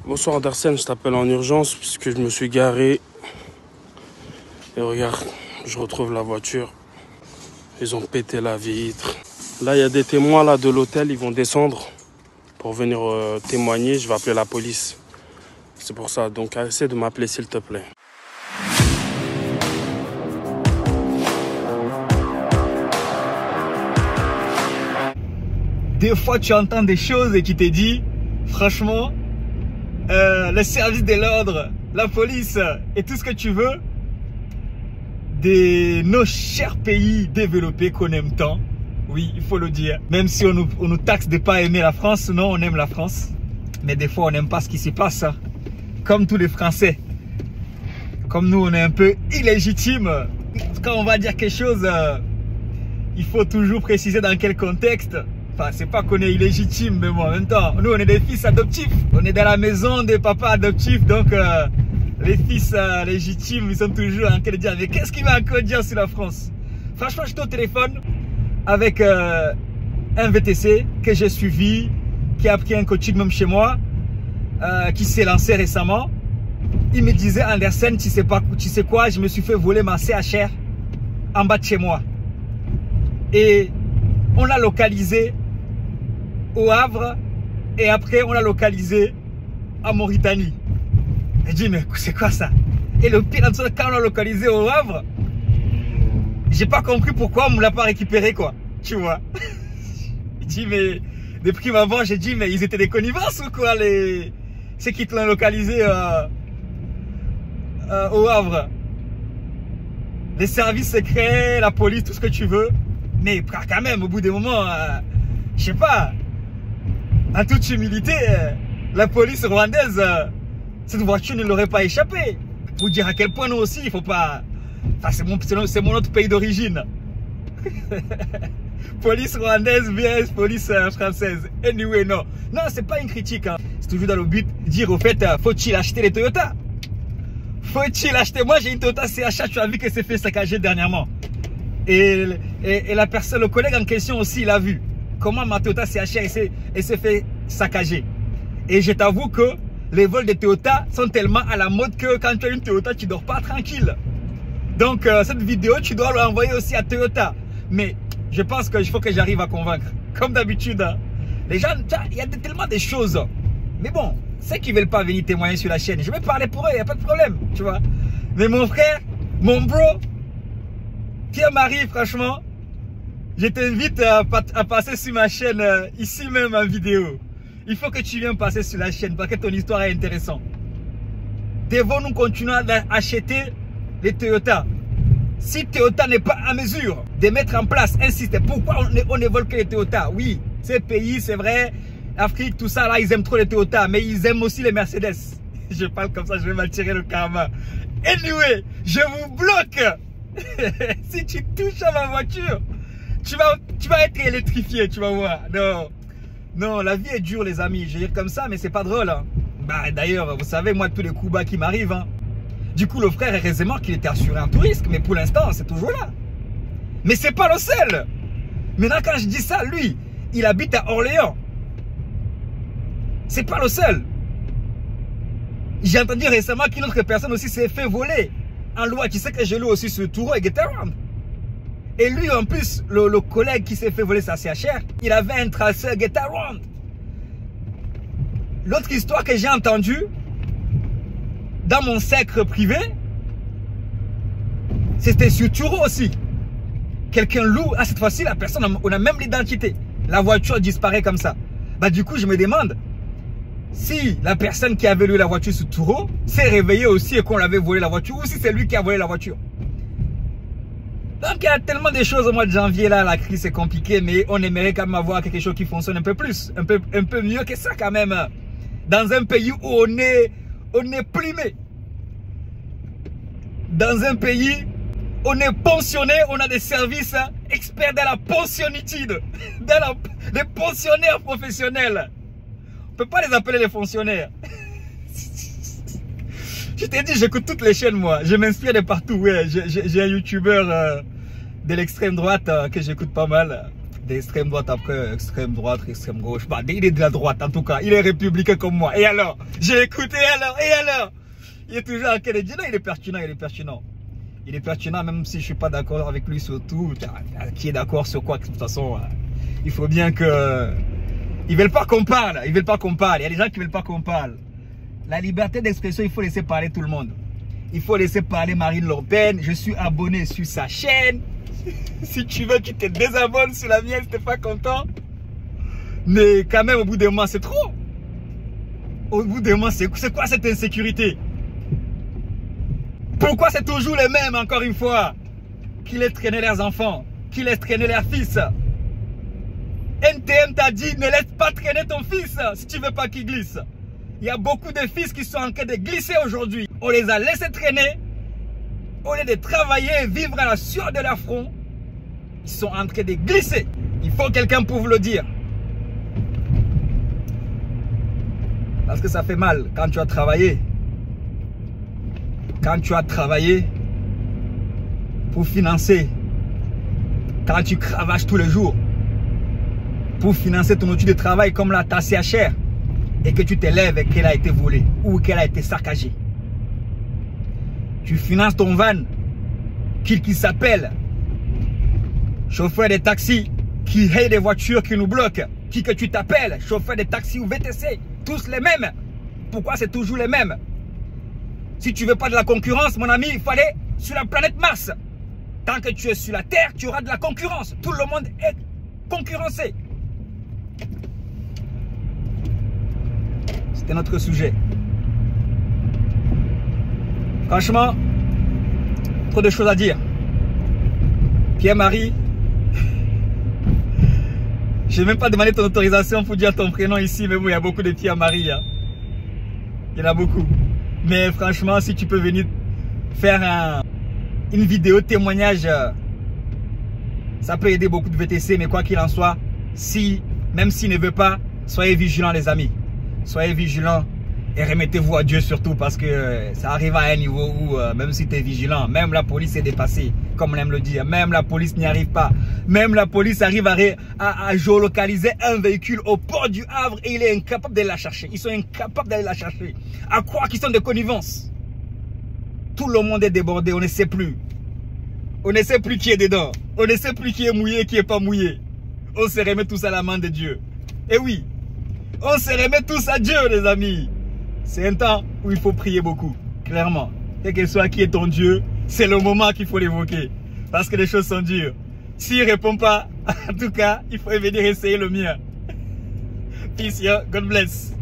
Bonsoir Andersen, je t'appelle en urgence puisque je me suis garé. Et regarde, je retrouve la voiture. Ils ont pété la vitre. Là, il y a des témoins là, de l'hôtel, ils vont descendre pour venir témoigner. Je vais appeler la police. C'est pour ça, donc essaie de m'appeler s'il te plaît. Des fois, tu entends des choses et tu te dis, franchement, le service de l'ordre, la police et tout ce que tu veux de nos chers pays développés qu'on aime tant. Oui, il faut le dire. Même si on nous taxe de ne pas aimer la France, non, on aime la France. Mais des fois, on n'aime pas ce qui se passe. Hein. Comme tous les Français. Comme nous, on est un peu illégitimes. Quand on va dire quelque chose, il faut toujours préciser dans quel contexte. Enfin, c'est pas qu'on est illégitime, mais bon, en même temps, nous, on est des fils adoptifs. On est dans la maison des papas adoptifs, donc les fils légitimes, ils sont toujours en train de dire, mais qu'est-ce qu'il va encore dire sur la France? Franchement, j'étais au téléphone avec un VTC que j'ai suivi, qui a pris un coaching même chez moi, qui s'est lancé récemment. Il me disait, Andersen, tu sais quoi, je me suis fait voler ma CHR en bas de chez moi. Et on l'a localisé au Havre et après on l'a localisé en Mauritanie. J'ai dit mais c'est quoi ça? Et le pire, quand on l'a localisé au Havre, j'ai pas compris pourquoi on ne l'a pas récupéré quoi. Tu vois? J'ai dit mais de prime abord j'ai dit mais ils étaient des connivences ou quoi ceux qui l'ont localisé au Havre? Les services secrets, la police, tout ce que tu veux. Mais quand même, au bout des moments, je sais pas, en toute humilité, la police rwandaise, cette voiture ne l'aurait pas échappé. Pour dire à quel point nous aussi, il faut pas... Enfin, c'est mon autre pays d'origine. Police rwandaise vs police française. Anyway, non. Non, c'est pas une critique. Hein. C'est toujours dans le but de dire au fait, faut-il acheter les Toyota? Faut-il acheter? Moi, j'ai une Toyota CHR, tu as vu que c'est fait saccager dernièrement. Et la personne, le collègue en question aussi, il a vu comment ma Toyota CHR s'est fait saccager. Et je t'avoue que les vols de Toyota sont tellement à la mode que quand tu as une Toyota, tu dors pas tranquille. Donc cette vidéo, tu dois l'envoyer aussi à Toyota. Mais je pense qu'il faut que j'arrive à convaincre. Comme d'habitude, hein. Les gens, il y a tellement de choses. Mais bon, ceux qui ne veulent pas venir témoigner sur la chaîne, je vais parler pour eux, il n'y a pas de problème, tu vois. Mais mon frère, mon bro, Pierre-Marie, franchement, je t'invite à passer sur ma chaîne, ici même en vidéo. Il faut que tu viennes passer sur la chaîne parce que ton histoire est intéressante. Devons-nous continuer à acheter les Toyota? Si Toyota n'est pas en mesure de mettre en place un système, pourquoi on ne vole que les Toyota? Oui, ces pays, c'est vrai, Afrique, tout ça, là, ils aiment trop les Toyota, mais ils aiment aussi les Mercedes. Je parle comme ça, je vais m'attirer le karma. Anyway, je vous bloque. Si tu touches à ma voiture, tu vas être électrifié, tu vas voir. Non, non, la vie est dure les amis, je vais dire comme ça, mais c'est pas drôle. Hein. Bah d'ailleurs, vous savez, moi tous les coups bas qui m'arrivent. Hein. Du coup, le frère, heureusement qu'il était assuré en tout risque, mais pour l'instant, c'est toujours là. Mais c'est pas le seul. Maintenant, quand je dis ça, lui, il habite à Orléans. C'est pas le seul. J'ai entendu récemment qu'une autre personne aussi s'est fait voler. En loi, tu sais que je loue aussi sur Touro et Getaround. Et lui, en plus, le collègue qui s'est fait voler sa CHR, il avait un traceur Getaround. L'autre histoire que j'ai entendue, dans mon cercle privé, c'était sur Touro aussi. Quelqu'un loue, ah cette fois-ci, la personne, on a même l'identité. La voiture disparaît comme ça. Bah du coup, je me demande, si la personne qui avait loué la voiture sur Touro s'est réveillée aussi et qu'on l'avait volé la voiture, ou si c'est lui qui a volé la voiture. Donc il y a tellement de choses au mois de janvier là, la crise c'est compliqué, mais on aimerait quand même avoir quelque chose qui fonctionne un peu plus, un peu mieux que ça quand même. Dans un pays où on est primé. Dans un pays, on est pensionné, on a des services experts dans la pensionnitude, les pensionnaires professionnels. On peut pas les appeler les fonctionnaires. Je t'ai dit, j'écoute toutes les chaînes moi. Je m'inspire de partout. Ouais. J'ai un youtubeur de l'extrême droite que j'écoute pas mal. d'extrême droite après extrême droite, extrême gauche. Bah, il est de la droite en tout cas. Il est républicain comme moi. Et alors? J'ai écouté et alors? Il est toujours en train de dire non, il est pertinent, il est pertinent. Il est pertinent même si je suis pas d'accord avec lui sur tout. Qui est d'accord sur quoi? De toute façon, il faut bien que... Ils veulent pas qu'on parle. Ils veulent pas qu'on parle. Il y a des gens qui veulent pas qu'on parle. La liberté d'expression, il faut laisser parler tout le monde. Il faut laisser parler Marine Le Pen. Je suis abonné sur sa chaîne. Si tu veux, tu te désabonnes sur la mienne si tu n'es pas content. Mais quand même, au bout d'un moment, c'est trop. Au bout d'un moment, c'est quoi cette insécurité? Pourquoi c'est toujours les mêmes, encore une fois, qui laissent traîner leurs enfants, qui laissent traîner leurs fils? NTM t'a dit, ne laisse pas traîner ton fils si tu ne veux pas qu'il glisse. Il y a beaucoup de fils qui sont en train de glisser aujourd'hui. On les a laissés traîner. Au lieu de travailler, vivre à la sueur de leur front, ils sont en train de glisser. Il faut quelqu'un pour vous le dire. Parce que ça fait mal quand tu as travaillé. Quand tu as travaillé pour financer. Quand tu cravaches tous les jours pour financer ton outil de travail comme la ta CHR et que tu te lèves et qu'elle a été volée ou qu'elle a été saccagée. Tu finances ton van qui s'appelle chauffeur de taxi, qui raye des voitures qui nous bloquent, qui que tu t'appelles chauffeur de taxi ou VTC, tous les mêmes. Pourquoi c'est toujours les mêmes? Si tu veux pas de la concurrence, mon ami, il faut aller sur la planète Mars. Tant que tu es sur la Terre, tu auras de la concurrence. Tout le monde est concurrencé. C'était notre sujet. Franchement, trop de choses à dire. Pierre-Marie, je n'ai même pas demandé ton autorisation pour dire ton prénom ici, mais bon, il y a beaucoup de Pierre-Marie. Hein. Il y en a beaucoup. Mais franchement, si tu peux venir faire une vidéo témoignage, ça peut aider beaucoup de VTC, mais quoi qu'il en soit, même s'il ne veut pas, soyez vigilants les amis. Soyez vigilants et remettez-vous à Dieu surtout parce que ça arrive à un niveau où même si tu es vigilant, même la police est dépassée, comme on aime le dire, même la police n'y arrive pas. Même la police arrive à géolocaliser un véhicule au port du Havre et il est incapable d'aller la chercher. Ils sont incapables d'aller la chercher. À croire qu'ils sont de connivence. Tout le monde est débordé, on ne sait plus. On ne sait plus qui est dedans. On ne sait plus qui est mouillé, qui n'est pas mouillé. On se remet tous à la main de Dieu. Et oui, on se remet tous à Dieu les amis. C'est un temps où il faut prier beaucoup, clairement. Quel que soit qui est ton Dieu, c'est le moment qu'il faut l'évoquer. Parce que les choses sont dures. S'il ne répond pas, en tout cas, il faut venir essayer le mien. Peace, yeah. God bless.